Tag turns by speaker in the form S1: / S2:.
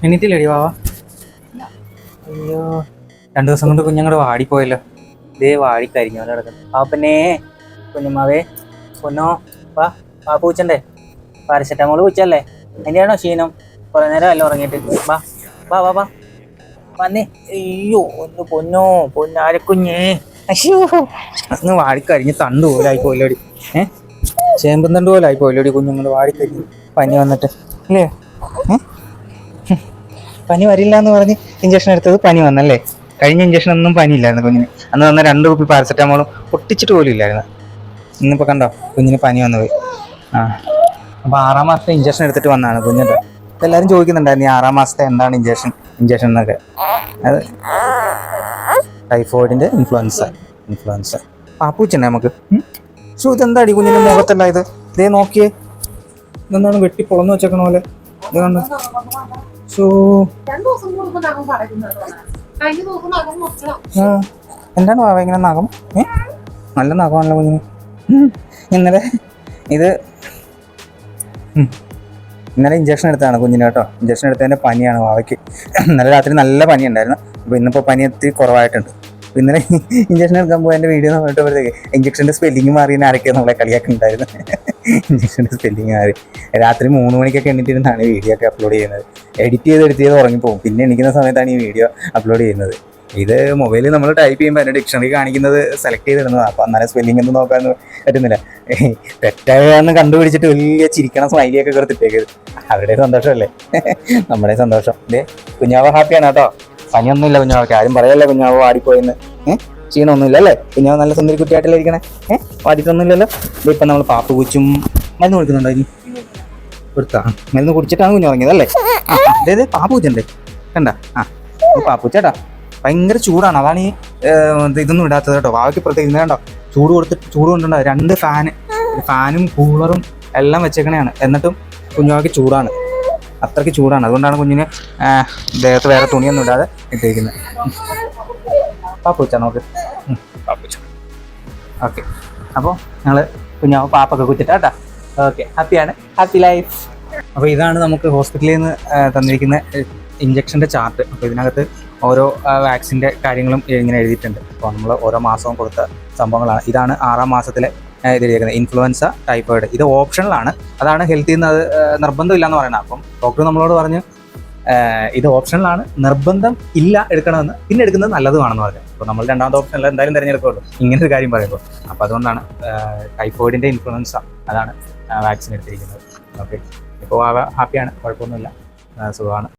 S1: എണീറ്റില്ലേടി വാവാ? അയ്യോ, 2 ദിവസം കൊണ്ട് കുഞ്ഞങ്ങടെ വാടിപ്പോയല്ലോ. ഇതേ വാടിക്കരിഞ്ഞു പോലെ കിടക്കുന്നു. പാപ്പനെ, കുഞ്ഞുമാവേ, പൊന്നോ, വാ. പൂച്ചണ്ടേ? പാരസെറ്റാമോള് പൂച്ചല്ലേ? അതിൻ്റെയാണോ ക്ഷീണം? കുറേ നേരം അല്ല ഉറങ്ങിയിട്ട്. വാ വാ വാ വാ വന്നേ. അയ്യോ, ഒന്ന് പൊന്നോ, പൊന്നാരക്കുഞ്ഞേ. അയ്യോ, ഒന്ന് വാടിക്കരിഞ്ഞ് തണ്ട് പോലെ ആയിപ്പോയില്ലോടി. ചേമ്പും തണ്ട് പോലെ ആയിപ്പോയില്ലോടി കുഞ്ഞുങ്ങൾ വാടിക്കരിഞ്ഞ് പനി വന്നിട്ട് അല്ലേ? പനി വരില്ല എന്ന് പറഞ്ഞ് ഇഞ്ചക്ഷൻ എടുത്തത് പനി വന്നല്ലേ? കഴിഞ്ഞ ഇഞ്ചക്ഷൻ ഒന്നും പനിയില്ലായിരുന്നു കുഞ്ഞിന്. അന്ന് വന്ന 2 കുപ്പി പാരസെറ്റാമോളും പൊട്ടിച്ചിട്ട് പോലും ഇല്ലായിരുന്നു. ഇന്നിപ്പോൾ കണ്ടോ കുഞ്ഞിന് പനി വന്നു പോയി. അപ്പോൾ 6-ാം മാസത്തെ ഇഞ്ചക്ഷൻ എടുത്തിട്ട് വന്നതാണ് കുഞ്ഞിൻ്റെ. എല്ലാവരും ചോദിക്കുന്നുണ്ടായിരുന്നു ഈ 6-ാം മാസത്തെ എന്താണ് ഇഞ്ചക്ഷൻ എന്നൊക്കെ. അത് ടൈഫോയിഡിൻ്റെ ഇൻഫ്ലുവൻസ പാപ്പൂച്ചണ്ടേ നമുക്ക്. ഷൂ ഇതെന്താടി കുഞ്ഞിൻ്റെ മുഖത്തല്ല ഇത്? ഇതേ നോക്കിയേ, ഇതെന്താണ് വെട്ടി പൊളന്ന് വെച്ചേക്കണ പോലെ. ഇത് കണ്ടോ ഷൂ? എന്താണ് വാവ ഇങ്ങനെ നഖം? നല്ല നഖമാണല്ലോ കുഞ്ഞിന്. ഇന്നലെ ഇഞ്ചക്ഷൻ എടുത്തതാണ് കുഞ്ഞിന് കേട്ടോ. ഇഞ്ചക്ഷൻ എടുത്തതിൻ്റെ പനിയാണ് വാവയ്ക്ക്. ഇന്നലെ രാത്രി നല്ല പനി ഉണ്ടായിരുന്നു. അപ്പോൾ ഇന്നിപ്പോൾ പനി എത്തി കുറവായിട്ടുണ്ട്. ഇന്നലെ ഇഞ്ചക്ഷൻ എടുക്കാൻ പോയി എൻ്റെ വീഡിയോ നോക്കിയപ്പോഴത്തേക്ക് ഇഞ്ചക്ഷൻ്റെ സ്പെല്ലിങ് മാറി ആരൊക്കെയാണ് നമ്മളെ കളിയാക്കുന്നുണ്ടായിരുന്നു. ഇഞ്ചക്ഷൻ്റെ സ്പെല്ലിങ് മാറി. രാത്രി 3 മണിക്കൊക്കെ എണ്ണിട്ടിരുന്നാണ് ഈ വീഡിയോ ഒക്കെ അപ്ലോഡ് ചെയ്യുന്നത്. എഡിറ്റ് ചെയ്ത് ഉറങ്ങിപ്പോകും. പിന്നെ എണീക്കുന്ന സമയത്താണ് ഈ വീഡിയോ അപ്ലോഡ് ചെയ്യുന്നത്. ഇത് മൊബൈലിൽ നമ്മൾ ടൈപ്പ് ചെയ്യുമ്പോൾ അതിൻ്റെ ഡിക്ഷണറി കാണിക്കുന്നത് സെലക്ട് ചെയ്തിടുന്നതാണ്. അപ്പോൾ അന്നേരം സ്പെല്ലിംഗ് ഒന്നും നോക്കാൻ പറ്റുന്നില്ല. തെറ്റായെന്ന് കണ്ടുപിടിച്ചിട്ട് വലിയ ചിരിക്കണം സ്മൈലിയൊക്കെ കൊടുത്തിട്ടേക്കത്. അവരുടെ സന്തോഷമല്ലേ നമ്മുടെ സന്തോഷം. ഇതേ കുഞ്ഞാവ ഹാപ്പിയാണ് കേട്ടോ. പനിയൊന്നുമില്ല കുഞ്ഞാവയ്ക്ക്. ആരും പറയല്ലേ കുഞ്ഞാവ് വാടിപ്പോയെന്ന്. ക്ഷീണമൊന്നുമില്ല അല്ലേ? കുഞ്ഞാവ് നല്ല സുന്ദരി കുട്ടിയായിട്ടല്ലേ ഇരിക്കണേ? വാടിയിട്ടൊന്നുമില്ലല്ലോ. ഇതിപ്പം നമ്മൾ പാപ്പ് കുച്ചും മരുന്ന് കൊടുക്കുന്നുണ്ടോ? ഇനി കൊടുത്താ മരുന്ന് കുടിച്ചിട്ടാണ് കുഞ്ഞു ഉറങ്ങിയത് അല്ലേ? അതായത് പാപ്പൂച്ചണ്ടേ കണ്ട? പാപ്പൂച്ചേട്ടാ ഭയങ്കര ചൂടാണ്. അതാണ് ഈ ഇതൊന്നും ഇടാത്തത് കേട്ടോ. വാവയ്ക്ക് പ്രത്യേകം ഇന്ന് കണ്ടോ ചൂട് കൊണ്ടുണ്ടോ 2 ഫാനും കൂളറും എല്ലാം വെച്ചേക്കണയാണ്. എന്നിട്ടും കുഞ്ഞുവാക്ക് ചൂടാണ്, അത്രയ്ക്ക് ചൂടാണ്. അതുകൊണ്ടാണ് കുഞ്ഞിന് ദേഹത്ത് വേറെ തുണിയൊന്നും ഇടാതെ ഇട്ടിരിക്കുന്നത്. പാപ്പൂച്ച നോക്ക്, പാപ്പൂച്ച. ഓക്കെ, അപ്പോൾ ഞങ്ങൾ കുഞ്ഞാവ് പാപ്പൊക്കെ കുറ്റിട്ടാ കേട്ടോ. ഓക്കെ, ഹാപ്പിയാണ്, ഹാപ്പി ലൈഫ്. അപ്പോൾ ഇതാണ് നമുക്ക് ഹോസ്പിറ്റലിൽ നിന്ന് തന്നിരിക്കുന്ന ഇഞ്ചക്ഷൻ്റെ ചാർട്ട്. അപ്പോൾ ഇതിനകത്ത് ഓരോ വാക്സിൻ്റെ കാര്യങ്ങളും ഇങ്ങനെ എഴുതിയിട്ടുണ്ട്. അപ്പോൾ നമ്മൾ ഓരോ മാസവും കൊടുത്ത സംഭവങ്ങളാണ്. ഇതാണ് 6-ാം മാസത്തിലെ ഇതിരിക്കുന്നത് ഇൻഫ്ലുവൻസ, ടൈഫോയിഡ്. ഇത് ഓപ്ഷണലാണ്. അതാണ് ഹെൽത്തിൽ നിന്ന് അത് നിർബന്ധമില്ല എന്ന് പറയുന്നത്. അപ്പം ഡോക്ടർ നമ്മളോട് പറഞ്ഞ് ഇത് ഓപ്ഷണലാണ്, നിർബന്ധം ഇല്ല എടുക്കണമെന്ന്, പിന്നെ എടുക്കുന്നത് നല്ലതുമാണെന്ന് പറഞ്ഞു. അപ്പോൾ നമ്മൾ 2ാമത്തെ ഓപ്ഷനിൽ എന്തായാലും തിരഞ്ഞെടുക്കുള്ളൂ ഇങ്ങനെ ഒരു കാര്യം പറയുമ്പോൾ. അപ്പോൾ അതുകൊണ്ടാണ് ടൈഫോയിഡിൻ്റെ ഇൻഫ്ലുവൻസ അതാണ് വാക്സിൻ എടുത്തിരിക്കുന്നത്. ഓക്കെ, ഇപ്പോൾ ഹാപ്പിയാണ്, കുഴപ്പമൊന്നുമില്ല, സുഖമാണ്.